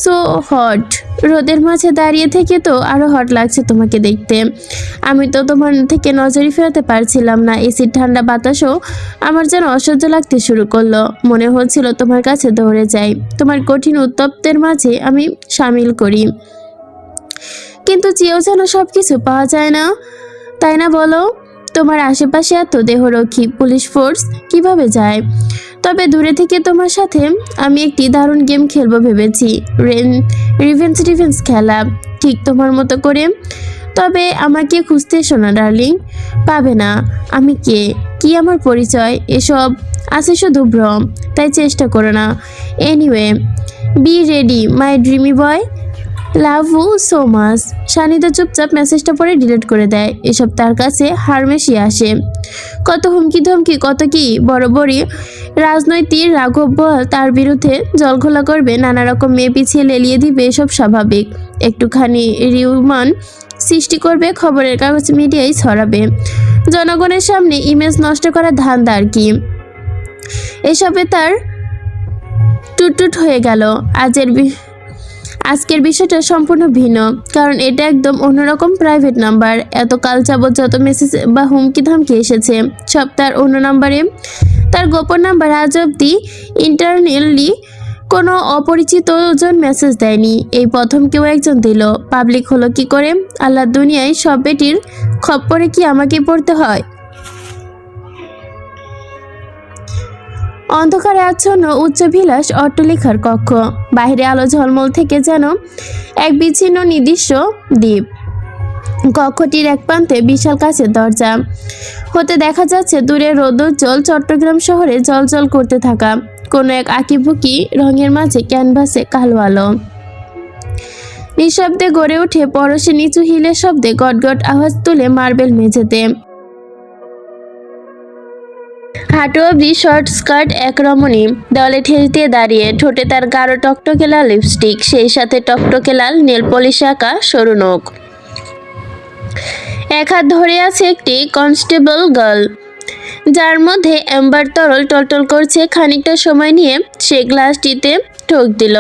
Speaker 1: so hot? রোদের মাঝে দাঁড়িয়ে থেকে তো আরো হট লাগছে তোমাকে দেখতে। আমি তো তোমার থেকে নজরই ফেরাতে পারছিলাম না। এসির ঠান্ডা বাতাসও আমার যেন অসহ্য লাগতে শুরু করলো। মনে হচ্ছিল তোমার কাছে দৌড়ে যাই, তোমার কঠিন উত্তপ্তের মাঝে আমি সামিল করি। কিন্তু চেয়েও যেন সবকিছু পাওয়া যায় না, তাই না বলো? তোমার আশেপাশে এত দেহরক্ষী পুলিশ ফোর্স কিভাবে যায়? তবে দূরে থেকে তোমার সাথে আমি একটি দারুণ গেম খেলবো ভেবেছি। রিভেন্স খেলা, ঠিক তোমার মতো করে। তবে আমাকে খুঁজতে এসো না ডার্লিং, পাবে না। আমি কে, কি আমার পরিচয়, এসব আছে শুধু ভ্রম, তাই চেষ্টা করো না। Anyway, be ready my dreamy boy, love you so much. শানিদা চুপচাপ মেসেজটা পরে ডিলিট করে দেয়। এসব তার কাছে হারমেশি আসে। কত হুমকি ধমকি, কত কি বড় রাজনৈতিক রাঘব বল তার বিরুদ্ধে জলঘোলা করবে, নানা রকম মেয়ে পিছিয়ে লেলিয়ে দিবে, এসব স্বাভাবিক। একটুখানি রিউমান সৃষ্টি করবে, খবরের কাগজ মিডিয়ায় ছড়াবে, জনগণের সামনে ইমেজ নষ্ট করার ধান্দা আর কি। এসবে তার টুটটুট হয়ে গেল। আজকের বিষয়টা সম্পূর্ণ ভিন্ন, কারণ এটা একদম অন্যরকম প্রাইভেট নাম্বার। এত কাল যাবৎ যত মেসেজ বা হুমকি ধামকি এসেছে সব তার অন্য নাম্বারে। তার গোপন নাম্বার আজ অব্দি ইন্টারনালি কোনো অপরিচিত জন মেসেজ দেয়নি। এই প্রথম কেউ একজন দিল। পাবলিক হলো কি করে? আল্লাহর দুনিয়ায় সব বেটির খপ্পরে কি আমাকে পড়তে হয়? অন্ধকারে আচ্ছন্ন উচ্চভিলাষ অট্টালিকার কক্ষ, বাইরে আলো ঝলমল থেকে যেন এক বিচ্ছিন্ন নির্দিষ্ট দ্বীপ। কক্ষটির এক প্রান্তে বিশাল কাচের দরজা হতে দেখা যাচ্ছে দূরে রৌদ্রোজ্জ্বল চট্টগ্রাম শহরে জলজল করতে থাকা কোনো এক আঁকিবুকি রঙের মাঝে ক্যানভাসে কালো আলো। নিঃশব্দে গড়ে ওঠে পরশে নিচু হিলের শব্দে গটগট আওয়াজ তুলে মার্বেল মেঝেতে। হাঁটু অব্দি শর্ট স্কার্ট এক রমণী দেওয়ালে ঠেস দিয়ে দাঁড়িয়ে, ঠোঁটে তার গাঢ় টকটকে লাল লিপস্টিক, সেই সাথে টকটকে লাল নেল পলিশ আঁকা সরু নখ। এক হাত ধরে আছে একটি কনস্টেবল গার্ল, যার মধ্যে অ্যাম্বার তরল টলটল করছে। খানিকটা সময় নিয়ে সে গ্লাসটিতে ঠোক দিল,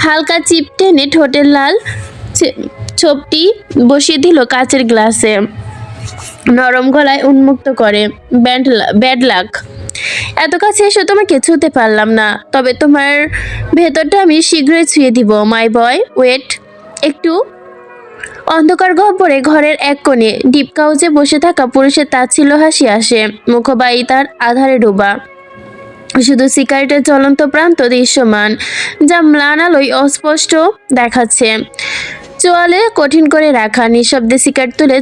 Speaker 1: হালকা চিপ টেনে ঠোঁটের লাল ছোপটি বসিয়ে দিল কাচের গ্লাসে, নরম গলায় উন্মুক্ত করে, ব্যাড লাক। এত কাছে এসে তোমাকে ছুঁতে পারলাম না, তবে তোমার ভেতরটা আমি শীঘ্রই ছুঁয়ে দিব মাই বয়। ওয়েট একটু। অন্ধকার গহ্বরে ঘরের এক কোণে ডিপ কাউচে বসে থাকা পুরুষের তাচ্ছিল্য হাসি আসে, মুখবায়ী তার আধারে ডোবা। শুধু সিগারেটের জ্বলন্ত প্রান্ত দৃশ্যমান, যা ম্লান আলোয় অস্পষ্ট দেখাচ্ছে। চোয়ালে কঠিন করে রাখা, নিঃশব্দে সিগারেট তুলে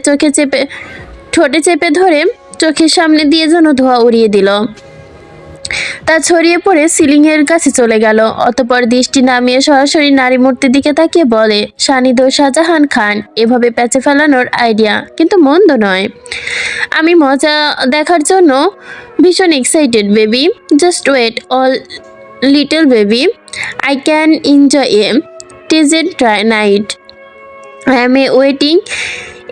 Speaker 1: ঠোঁটে চেপে ধরে চোখের সামনে দিয়ে যেন ধোঁয়া উড়িয়ে দিল। তা ছড়িয়ে পড়ে সিলিং এর কাছে চলে গেল। অতঃপর দৃষ্টি নামিয়ে সরাসরি নারী মূর্তির দিকে তাকিয়ে বলে, শানিদ শাহজাহান খান, এভাবে প্যাচে ফেলানোর আইডিয়া কিন্তু মন্দ নয়। আমি মজা দেখার জন্য ভীষণ excited baby. Just wait all little baby, I can enjoy a tazed night. I am a waiting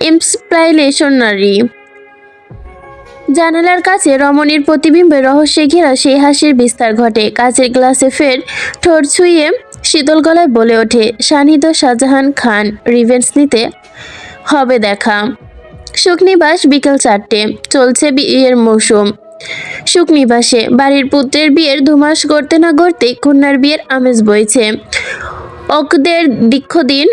Speaker 1: inspirationary. জানালার কাছে রমণীর প্রতিবিম্বে রহস্যে ঘেরা সেই হাসির বিস্তার ঘটে। কাচের গ্লাসে ফের ঠোঁট ছুঁয়ে শীতল গলায় বলে ওঠে, শানিদ শাহজাহান খান, রিভেন্স নিতে হবে দেখা। সুখনিবাস, বিকেল 4টে। চলছে বিয়ের মৌসুম। সুখনিবাসে বাড়ির পুত্রের বিয়ের ধুমাস গড়তে না গড়তে কন্যার বিয়ের আমেজ বইছে। অকদের দীর্ঘদিন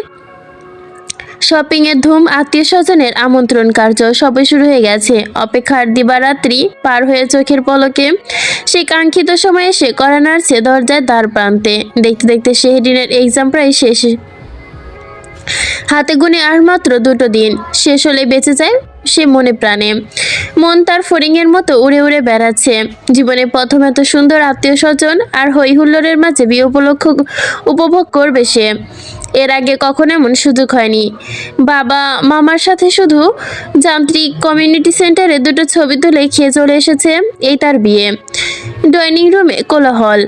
Speaker 1: শপিং এর ধুম, আত্মীয় স্বজনের আমন্ত্রণ কার্য সবে শুরু হয়ে গেছে। অপেক্ষার দিবারাত্রি পার হয়ে চোখের পলকে সেই কাঙ্ক্ষিত সময় এসে কড়া নাড়ছে দরজায় দ্বার প্রান্তে। দেখতে দেখতে শেহরিনের এক্সাম প্রায় শেষ। হাতে গুনে আর মাত্র 2টো দিন, শেষ হলে বেঁচে যায় সে মনে প্রাণে। মন তার ফড়িংয়ের মতো উড়ে উড়ে বেড়াচ্ছে। জীবনে প্রথম এত সুন্দর আত্মীয় স্বজন আর হই হুল্লোড়ের মাঝে বিয়ে উপভোগ করবে সে। এর আগে কখনো এমন সুযোগ হয়নি। বাবা মামার সাথে শুধু যান্ত্রিক কমিউনিটি সেন্টারে 2টো ছবি তুলে খেয়ে চলে এসেছে, এই তার বিয়ে। ডাইনিং রুমে কোলাহল।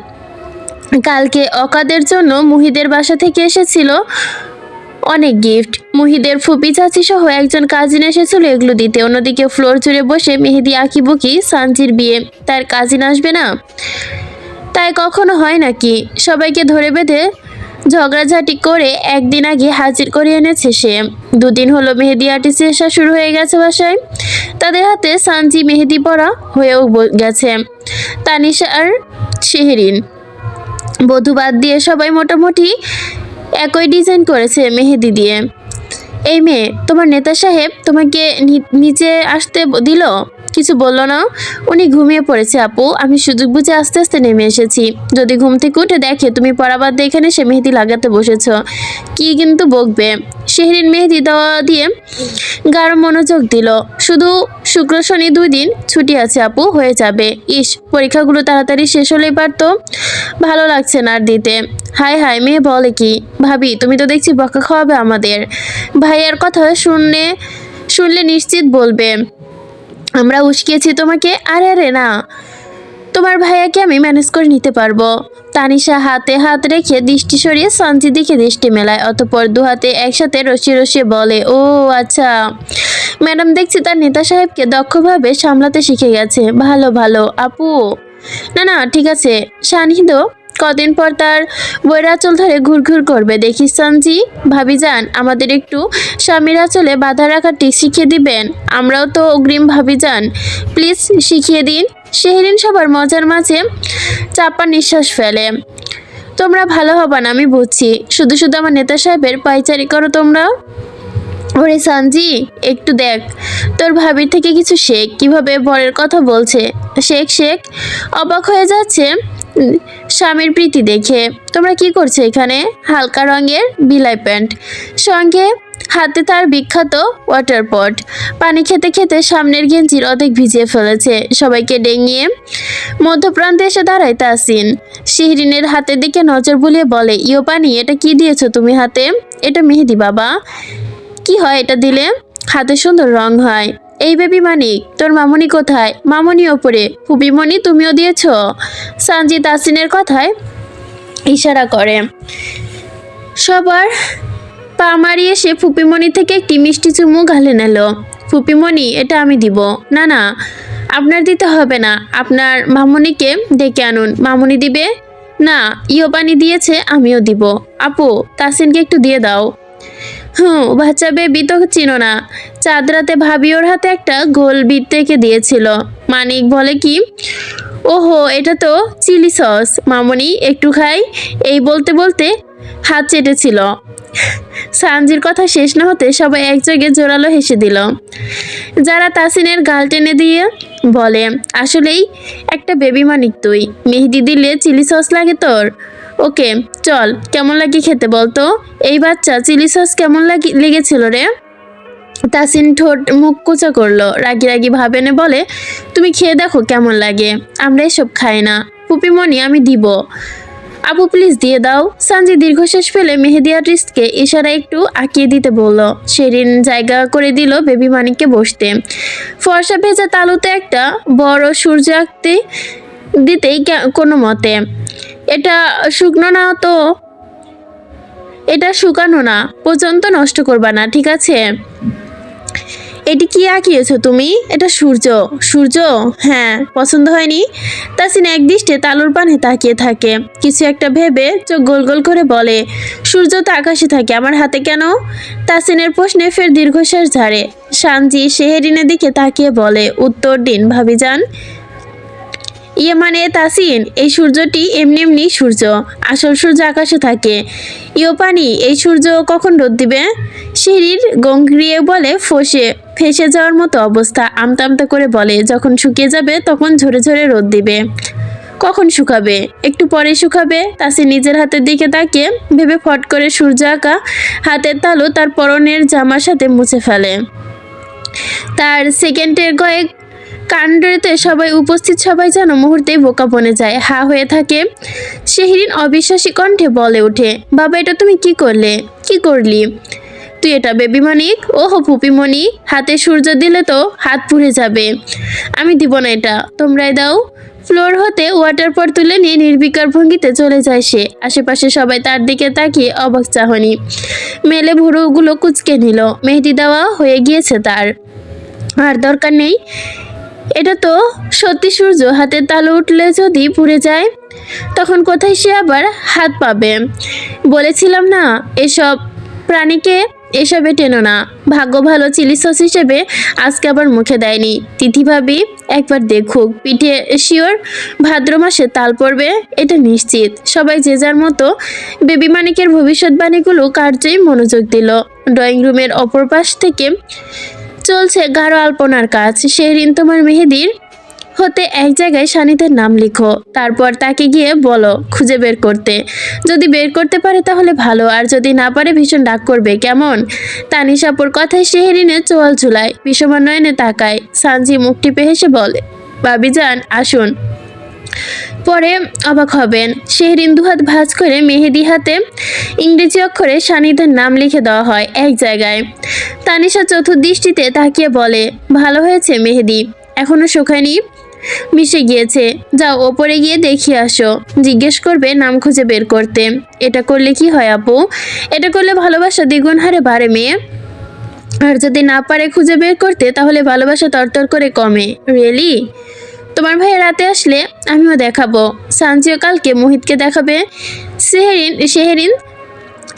Speaker 1: কালকে অকাদের জন্য মুহিদের বাসা থেকে এসেছিল অনেক গিফট। মুহিদের ফুপি চাচি সহ একজন কাজিন এসেছিল এগুলো দিতে। অন্যদিকে ফ্লোর জুড়ে বসে মেহেদি আঁকিবুকি সানজির বিয়ে, তার কাজিন আসবে না? তাই কখনো হয় নাকি? সবাইকে ধরে বেঁধে ঝগড়াঝাটি করে একদিন আগে হাজির করে এনেছে সে। 2 দিন হলো মেহেদি আর্টিস্ট এসা শুরু হয়ে গেছে বাসায়। তাদের হাতে সানজি মেহেদি পরা হয়েও গেছে। তানিশা আর শেহরিন বধূ বাদ দিয়ে সবাই মোটামুটি একই ডিজাইন করেছে মেহেদি দিয়ে। এই মেয়ে, তোমার নেতা সাহেব তোমাকে নিচে আসতে দিল? কিছু বললো না? উনি ঘুমিয়ে পড়েছে আপু, আমি সুযোগ বুঝে আস্তে আস্তে নেমে এসেছি। যদি ঘুম থেকে উঠে দেখে তুমি পড়াবাদ দিয়ে এখানে সে মেহেদি লাগাতে বসেছ, কি কিন্তু বকবে। শেহরিন মেহেদি দেওয়া দিয়ে গাঢ় মনোযোগ দিল। শুধু শুক্র শনি 2 দিন ছুটি আছে আপু, হয়ে যাবে। ইস, পরীক্ষাগুলো তাড়াতাড়ি শেষ হলেই পারতো। ভালো লাগছে না আর দিতে। হায় হায়, মেয়ে বলে কি? ভাবি তুমি তো দেখছি বকা খাওয়াবে আমাদের। ভাইয়ার কথা শুনলে নিশ্চিত বলবে আমরা উস্কিয়েছি তোমাকে। আরে আরে না, তোমার ভাইয়াকে আমি ম্যানেজ করে নিতে পারবো। তানিশা হাতে হাত রেখে দৃষ্টি সরিয়ে সানজির দিকে দৃষ্টি মেলায়, অতঃপর 2 হাতে একসাথে রসিয়ে রসিয়ে বলে, ও আচ্ছা, ম্যাডাম দেখছি তার নেতা সাহেবকে দক্ষভাবে সামলাতে শিখে গেছে। ভালো ভালো আপু। না না ঠিক আছে। শানহিদও কদিন পর তার বইয়ের আঁচল ধরে ঘুরঘুর করবে, দেখিস সানজি। ভাবি যান, আমাদের একটু স্বামীর আঁচলে বাধা রাখার টিক শিখিয়ে দিবেন? আমরাও তো অগ্রিম ভাবি যান, প্লিজ শিখিয়ে দিন। শেহরিন সবার মজার মাঝে চাপা নিঃশ্বাস ফেলে। তোমরা ভালো হবা না আমি বুঝছি, শুধু শুধু আমার নেতা সাহেবের পায়চারি করো তোমরা। ওরে সানজি, একটু দেখ তোর ভাবির থেকে কিছু শেখ, কিভাবে বরের কথা বলছে। শেখ শেখ। অবাক হয়ে যাচ্ছে স্বামীর প্রীতি দেখে। তোমরা কি করছো এখানে? হালকা রঙের বিলাই প্যান্ট, সঙ্গে হাতে তার বিখ্যাত ওয়াটার পট। পানি খেতে খেতে সামনের গেঞ্জির অর্ধেক ভিজিয়ে ফেলেছে। সবাইকে ডেঙিয়ে মধ্যপ্রান্তে এসে দাঁড়ায় তাসিন। শিহরিনের হাতের দিকে নজর বুলিয়ে বলে, ইয়ো পানি, এটা কি দিয়েছো তুমি হাতে? এটা মেহেদি বাবা। কি হয় এটা দিলে? হাতে সুন্দর রং হয়। এই বেবি মানিক, তোর মামনি কোথায়? মামনি ওপরে। ফুপিমণি তুমিও দিয়েছ? সানজি তাসিনের কথায় ইশারা করে। সবার পা মারিয়ে সে ফুপিমণি থেকে একটি মিষ্টি চুমু গালে নিল। ফুপিমণি, এটা আমি দিব। না না, আপনার দিতে হবে না, আপনার মামনিকে ডেকে আনুন, মামনি দিবে। না, ইয়ো পানি দিয়েছে, আমিও দিব। আপু, তাসিনকে একটু দিয়ে দাও। বাচ্চা বেবি তো চিনো না? চাঁদ রাতে ভাবি ওর হাতে একটা গোল বিট রেখে দিয়েছিল। মানিক বলে কি, ওহো এটা তো চিলি সস, মামনি একটু খাই। এই বলতে বলতে হাত চেটেছিল। সানজির কথা শেষ না হতে সবাই একযোগে জোরালো হেসে দিল। যারা তাসিনের গাল টেনে দিয়ে বলে, আসলেই একটা বেবি মানিক তুই, মেহেদি দিলে চিলি সস লাগে তোর? ওকে চল, কেমন লাগে খেতে বলতো? এই বাচ্চা চিলি সস কেমন লেগেছিল রে? তাসিন ঠোঁট মুখ কোচা করলো, রাগি রাগি ভাবেনে বলে, তুমি খেয়ে দেখো কেমন লাগে, আমরা এসব খাই না। পুপিমণি, আমি দিব। আপু প্লিজ দিয়ে দাও। সানজি দীর্ঘশ্বাস ফেলে মেহেদি আর্টিস্টকে ইশারা একটু আঁকিয়ে দিতে বলল। শেরিন জায়গা করে দিল বেবি মানিককে বসতে। ফর্সা ভেজা তালুতে একটা বড় সূর্য আঁকতে দিতেই কোনো মতে, এটা শুকনো না তো, এটা শুকানো না পর্যন্ত নষ্ট করবা না, ঠিক আছে? এটি কি আঁকিয়েছো তুমি? এটা সূর্য। সূর্য? হ্যাঁ, পছন্দ হয়নি? তাসিন একদৃষ্টে তালুর পানে তাকিয়ে থাকে, কিছু একটা ভেবে চোখ গোল গোল করে বলে, সূর্য তো আকাশে থাকে, আমার হাতে কেন? তাসিনের প্রশ্নে ফের দীর্ঘশ্বাস ঝাড়ে। সানজি শেহরিনের দিকে তাকিয়ে বলে, উত্তর দিন ভাবিজান। ইয়ে মানে তাসিন, এই সূর্যটি এমনি এমনি সূর্য, আসল সূর্য আকাশে থাকে। ইয়ো পানি, এই সূর্য কখন রোদ দিবে? শিরির গঙ্গরিয়ে বলে, ফেসে যাওয়ার মতো অবস্থা। আমতা আমতা করে বলে, যখন শুকিয়ে যাবে তখন ঝরে ঝরে রোদ দিবে। কখন শুকাবে? একটু পরে শুকাবে। তাসিন নিজের হাতের দিকে তাকিয়ে ভেবে ফট করে সূর্য আঁকা হাতের তালু তার পরনের জামার সাথে মুছে ফেলে। তার সেকেন্ডের কয়েক কাণ্ডতে সবাই উপস্থিত সবাই যেন মুহূর্তেই বোকা বনে যায়, হা হয়ে থাকে। শেহরিন অবিশ্বাসী কণ্ঠে বলে ওঠে, বাবা এটা তুমি কি করলে? কি করলি তুই এটা বেবি মনিক? ওহো পুপি মনিক, হাতে সূর্য দিলে তো হাত পুড়ে যাবে। আমি দিব না এটা, তোমরাই দাও। ফ্লোর হতে ওয়াটার পট তুলে নিয়ে নির্বিকার ভঙ্গিতে চলে যায় সে। আশেপাশে সবাই তার দিকে তাকিয়ে অবাক চাহনি মেলে ভুরুগুলো কুচকে নিল। মেহেদি দেওয়া হয়ে গিয়েছে তার, আর দরকার নেই। এটা তো সত্যি সূর্য, হাতের তালু উঠলে যদি পুড়ে যায় তখন কোথায় সে আবার হাত পাবে? বলেছিলাম না এসব প্রাণীকে এসবে টেনো না। ভাগ্য ভালো চিলি সস হিসেবে আজকে আবার মুখে দেয়নি। তিথি ভাবি একবার দেখুক, পিঠে শিওর ভাদ্র মাসে তাল পড়বে, এটা নিশ্চিত। সবাই যে যার মতো বেবি মানিকের ভবিষ্যৎবাণীগুলো কার্যই মনোযোগ দিল। ড্রয়িং রুমের অপর পাশ থেকে চলছে গাঢ় আলপনার কাজ। শেহরিন তোমার মেহেদির হতে এক জায়গায় সানিদের নাম লিখো, তারপর তাকে গিয়ে বলো খুঁজে বের করতে। যদি বের করতে পারে তাহলে ভালো, আর যদি না পারে ভীষণ ডাক করবে, কেমন? তানিশাপুর কথায় শেহরিনের চোয়াল ঝুলায়, বিষমান নয়নে তাকায়। সানজি মুখ টিপে হেসে বলে, ভাবি যান আসুন, পরে অবাক হবেন। শেহরিন দুহাত ভাঁজ করে মেহেদি হাতে ইংরেজি অক্ষরে সানিদের নাম লিখে দেওয়া হয় এক জায়গায়। তানিশা চতুর্দৃষ্টিতে তাকিয়ে বলে, ভালো হয়েছে মেহেদি, এখনো শুকায়নি? মিশে গিয়েছে, যাও ওপরে গিয়ে দেখিয়ে আসো। জিজ্ঞেস করবে নাম খুঁজে বের করতে। এটা করলে কি হয় আপু? এটা করলে ভালোবাসা দ্বিগুণ হারে বাড়ে মেয়ে। আর যদি না পারে খুঁজে বের করতে তাহলে ভালোবাসা তরতর করে কমে। রিয়েলি? তোমার ভাইয়া রাতে আসলে আমিও দেখাবো। সানজিও কালকে মোহিতকে দেখাবে। শেহরিন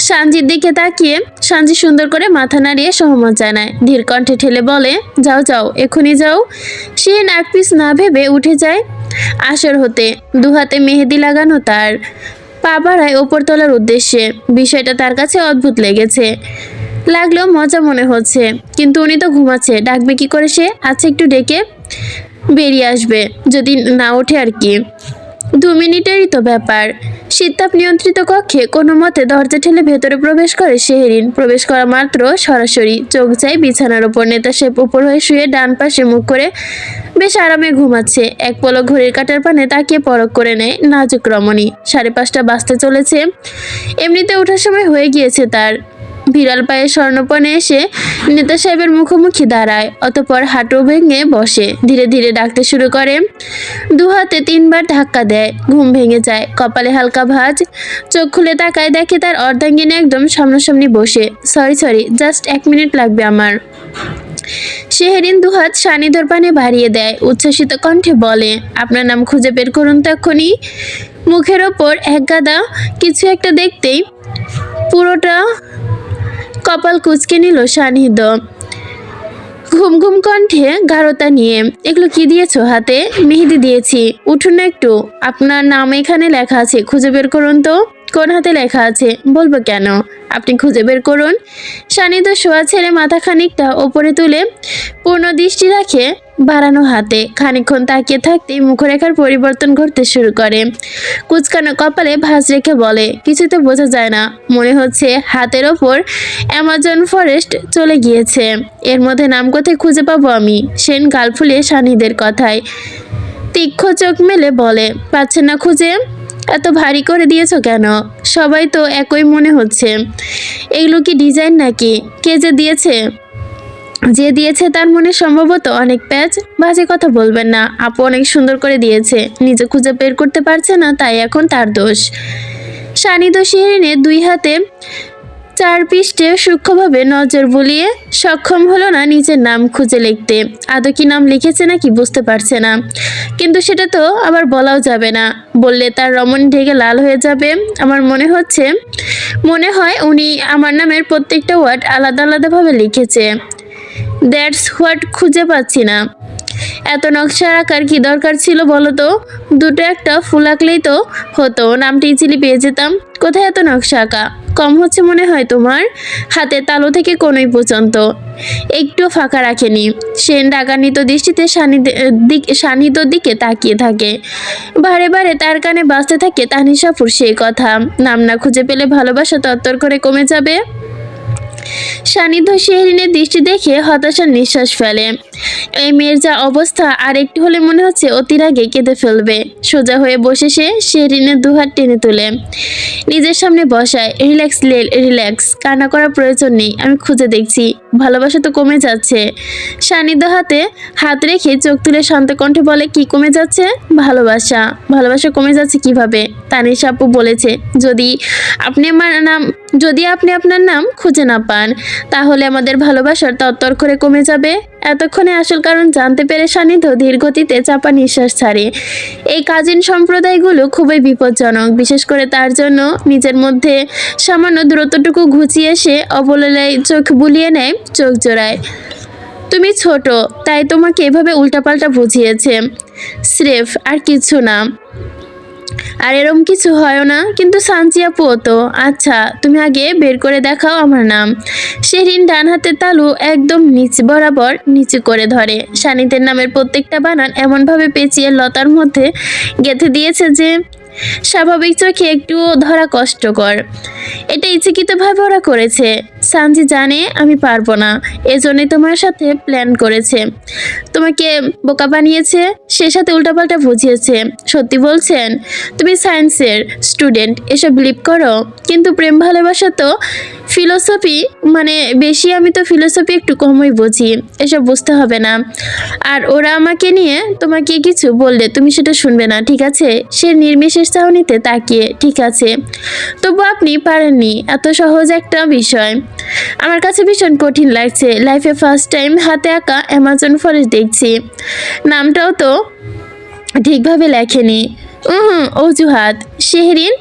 Speaker 1: সানজির দিকে তাকিয়ে সানজি সুন্দর করে মাথা নাড়িয়ে সহমত জানায়। ধীর কণ্ঠে ঠেলে বলে, যাও যাও এখনই যাও। শেহরিন এক পিস না ভেবে উঠে যায় আসর হতে। দুহাতে মেহেদি লাগানো তার, পা বাড়ায় ওপর তোলার উদ্দেশ্যে। বিষয়টা তার কাছে অদ্ভুত লাগলেও মজা মনে হচ্ছে। কিন্তু উনি তো ঘুমাচ্ছে, ডাকবে কি করে সে? আচ্ছা একটু ডেকে বেরিয়ে আসবে, যদি না ওঠে আর কি। 2 মিনিটেরই তো ব্যাপার। শীততাপ নিয়ন্ত্রিত কক্ষে কোনো মতে দরজা ঠেলে ভেতরে প্রবেশ করে শেহরিন। প্রবেশ করা মাত্র সরাসরি চোখ যায় বিছানার ওপর। নেতা সাহেব উপর হয়ে শুয়ে ডান পাশে মুখ করে বেশ আরামে ঘুমাচ্ছে। এক পলক ঘড়ির কাঁটার পানে তাকিয়ে পরখ করে নেয় নাজুক রমণী। 5:30 বাজতে চলেছে। এমনিতে ওঠার সময় হয়ে গিয়েছে তার। বিড়াল পায়ে স্বর্ণপণে এসে নেতা সাহেবের মুখোমুখি দাঁড়ায়, অতপর হাঁটু ভেঙে বসে। ধীরে ধীরে ডাকতে শুরু করে। 2 হাতে 3 বার ধাক্কা দেয়। ঘুম ভেঙে যায়, কপালে হালকা ভাঁজ। চোখ খুলে তাকায়, দেখে তার অর্ধাঙ্গিনী একদম সামনাসামনি বসে। সরি জাস্ট 1 মিনিট লাগবে আমার। শেহরিন 2 হাত সানিধর পানে বাড়িয়ে দেয়, উচ্ছ্বসিত কণ্ঠে বলে, আপনার নাম খুঁজে বের করুন তো এক্ষুনি। মুখের ওপর এক গাদা কিছু একটা দেখতেই পুরোটা কপাল কুঁচকে নিল সানিধ্য। ঘুম ঘুম কণ্ঠে গাঢ়তা নিয়ে, এগুলো কি দিয়েছো হাতে? মেহেদি দিয়েছি, উঠুন না একটু। আপনার নাম এখানে লেখা আছে, খুঁজে বের করুন তো। কোন হাতে লেখা আছে? বলবো কেন, আপনি খুঁজে বের করুন। সানিধ্য শোয়া ছেড়ে মাথা খানিকটা ওপরে তুলে পূর্ণ দৃষ্টি রাখে বাড়ানো হাতে। খানিকক্ষণ তাকিয়ে থাকতেই মুখরেখার পরিবর্তন ঘটতে শুরু করে। কুচকানো কপালে ভাঁজ রেখে বলে, কিছুতে বোঝা যায় না, মনে হচ্ছে হাতের ওপর অ্যামাজন ফরেস্ট চলে গিয়েছে। এর মধ্যে নাম কোথায় খুঁজে পাবো আমি? সেন গাল ফুলিয়ে সানিদের কথায় তীক্ষ্ণ চোখ মেলে বলে, পাচ্ছেন না খুঁজে? এত ভারী করে দিয়েছো কেন? সবাই তো একই মনে হচ্ছে। এগুলো কি ডিজাইন নাকি? কে যে দিয়েছে? যে দিয়েছে তার মনে সম্ভবত অনেক প্যাচ। বাজে কথা বলবেন না, আপু অনেক সুন্দর করে দিয়েছে, নিজে খুঁজে বের করতে পারছে না, তাই এখন তার দোষ। সানিধ্য শেহরিনের 2 হাতে 4 পৃষ্ঠে সূক্ষ্মভাবে নজর বুলিয়ে সক্ষম হলো না নিজের নাম খুঁজে লিখতে। আদৌ কি নাম লিখেছে নাকি বুঝতে পারছে না, কিন্তু সেটা তো আবার বলাও যাবে না। বললে তার রমণী ঢেকে লাল হয়ে যাবে। আমার মনে হয় উনি আমার নামের প্রত্যেকটা ওয়ার্ড আলাদা আলাদাভাবে লিখেছে। দ্যাটস হোয়াট খুঁজে পাচ্ছি না। এত নকশা আঁকার কি দরকার ছিল বলো তো? দুটো একটা ফুল আঁকলেই তো হতো, নামটা ইজিলি পেয়ে যেতাম। কোথায় এত নকশা আঁকা? কম হচ্ছে মনে হয় তোমার? হাতের তালু থেকে কোনোই পর্যন্ত একটু ফাঁকা রাখেনি। সেন রাগান্বিত দৃষ্টিতে সানিধ্যর দিকে তাকিয়ে থাকে। বারে বারে তার কানে বাজতে থাকে তানিশাপুর সেই কথা, নাম না খুঁজে পেলে ভালোবাসা তত্তর করে কমে যাবে। সানিধ্য শেহরিনের দৃষ্টি দেখে হতাশার নিঃশ্বাস ফেলে। এই মেয়ের যা অবস্থা, আর একটু হলে মনে হচ্ছে অতির আগে কেঁদে ফেলবে। সোজা হয়ে বসে সে শেহরিনের দুহাত টেনে তুলে নিজের সামনে বসায়। রিল্যাক্স রিল্যাক্স, কান্না করার প্রয়োজন নেই, আমি খুঁজে দেখছি। ভালোবাসা তো কমে যাচ্ছে। সানিধ্য হাতে হাত রেখে চোখ তুলে শান্ত কণ্ঠে বলে, কি কমে যাচ্ছে? ভালোবাসা। ভালোবাসা কমে যাচ্ছে কিভাবে? তানিশা আপু বলেছে, যদি আপনি আপনার নাম খুঁজে না পান, তাহলে আমাদের ভালোবাসার তত্তর করে কমে যাবে। এতক্ষণে আসল কারণ জানতে পেরে সানিধ্য ধীর গতিতে চাপা নিঃশ্বাস ছাড়ে। এই কাজিন সম্প্রদায়গুলো খুবই বিপজ্জনক, বিশেষ করে তার জন্য। নিজের মধ্যে সামান্য দূরত্বটুকু ঘুচিয়ে সে অবলীলায় চোখ বুলিয়ে নেয়, চোখ জোড়ায়। তুমি ছোট, তাই তোমাকে এভাবে উল্টাপাল্টা বুঝিয়েছে স্রেফ, আর কিছু না। আর এরম কিছু হয় না। কিন্তু সানচি আপু তো আচ্ছা, তুমি আগে বের করে দেখাও আমার নাম। শেহরিন ডান হাতের তালু একদম নিচে বরাবর নিচু করে ধরে। সানিদের নামের প্রত্যেকটা বানান এমনভাবে পেঁচিয়ে লতার মধ্যে গেঁথে দিয়েছে যে স্বাভাবিক চোখে একটু ধরা কষ্টকর। এটা ইচ্ছাকৃতভাবে ওরা করেছে। সানজি জানে আমি পারবো না, এজন্যই তোমার সাথে প্ল্যান করেছে, তোমাকে বোকা বানিয়েছে, সে সাথে উল্টাপাল্টা বুঝিয়েছে। সত্যি বলছেন? তুমি সায়েন্সের স্টুডেন্ট, এসব বিলিভ করো? কিন্তু প্রেম ভালোবাসা তো ফিলোসফি, মানে বেশি। আমি তো ফিলোসফি একটু কমই বুঝি, এসব বুঝতে হবে না। আর ওরা আমাকে নিয়ে তোমাকে কিছু বললে তুমি সেটা শুনবে না, ঠিক আছে? সে নির্বিশেষ চাহনিতে তাকিয়ে, ঠিক আছে, তবু আপনি পারেননি। এত সহজ একটা বিষয় আমার কাছে ভীষণ কঠিন লাগছে। লাইফে ফার্স্ট টাইম হাতে আঁকা অ্যামাজন ফরেস্ট দেখছি, নামটাও তো ঠিকভাবে লেখেনি। অজুহাত। শেহরিন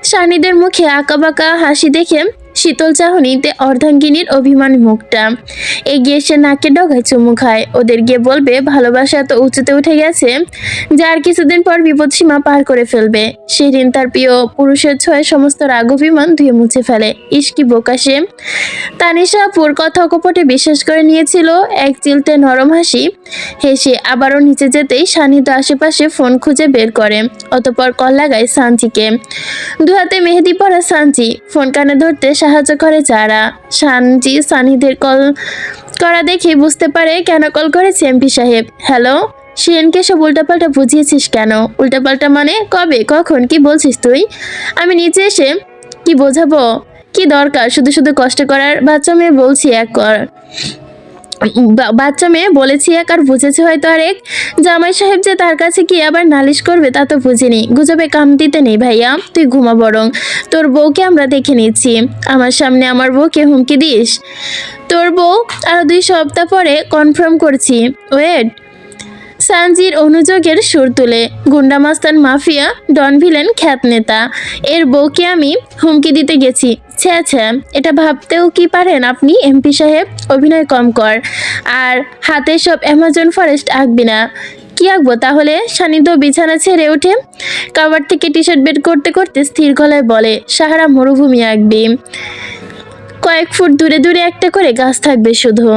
Speaker 1: সানিদের মুখে আঁকাবাঁকা হাসি দেখে শীতল চাহনিতে অর্ধাঙ্গিনীর অভিমান মুখটা এগিয়ে সে নাকে ডগায় চুমু খায়। ওদের গিয়ে বলবে ভালোবাসা এত উঁচুতে উঠে গেছে যার কিছুদিন পর বিপদসীমা পার করে ফেলবে। শেহরিন তার প্রিয় পুরুষের ছোঁয়ায় সমস্ত রাগ অভিমান ধুয়ে মুছে ফেলে। ইস্কি বোকা সে। তানিশা আপুর কথা অকপটে বিশ্বাস করে নিয়েছিল। এক চিলতে নরম হাসি হেসে আবারও নিচে যেতেই সানিধ্য আশেপাশে ফোন খুঁজে বের করে। অতঃপর কল লাগায় সানজিকে। দু হাতে মেহেদি পরা সানজি ফোন কানে ধরতে সাহায্য করে যারা। সানজি সানিদের কল করা দেখে বুঝতে পারে কেন কল করেছে এমপি সাহেব। হ্যালো, শিরেনকে সব উল্টাপাল্টা বুঝিয়েছিস কেন? উল্টাপাল্টা মানে? কবে, কখন, কি বলছিস তুই? আমি নিচে এসে কি বোঝাবো? কি দরকার শুধু শুধু কষ্ট করার? বাচ্চা মেয়ে বলছি এক কর, বাচ্চা মেয়ে বলেছি এক, আর বুঝেছে হয়তো আরেক। জামাই সাহেব যে তার কাছে কি আবার নালিশ করবে তা তো বুঝিনি। গুজবে কাম দিতে নেই ভাইয়া, তুই ঘুমা বরং। তোর বউকে আমরা দেখে নিচ্ছি। আমার সামনে আমার বউকে হুমকি দিস? তোর বউ আরো 2 সপ্তাহ পরে কনফার্ম করছি, ওয়েট। সানজির অনুযোগের সুর তুলে, গুন্ডা মাস্তান মাফিয়া ডন ভিলেন খ্যাত নেতা, এর বউকে আমি হুমকি দিতে গেছি? ছ্যা ছ্যা, এটা ভাবতেও কি পারেন আপনি এমপি সাহেব? অভিনয় কম কর, আর হাতে সব অ্যামাজন ফরেস্ট আঁকবি না। কি আঁকবো তাহলে? সানিধ্য বিছানা ছেড়ে উঠে কাভার থেকে টি শার্ট বের করতে করতে স্থির গলায় বলে, সাহারা মরুভূমি আঁকবি, কয়েক ফুট দূরে দূরে একটা করে গাছ থাকবে শুধু।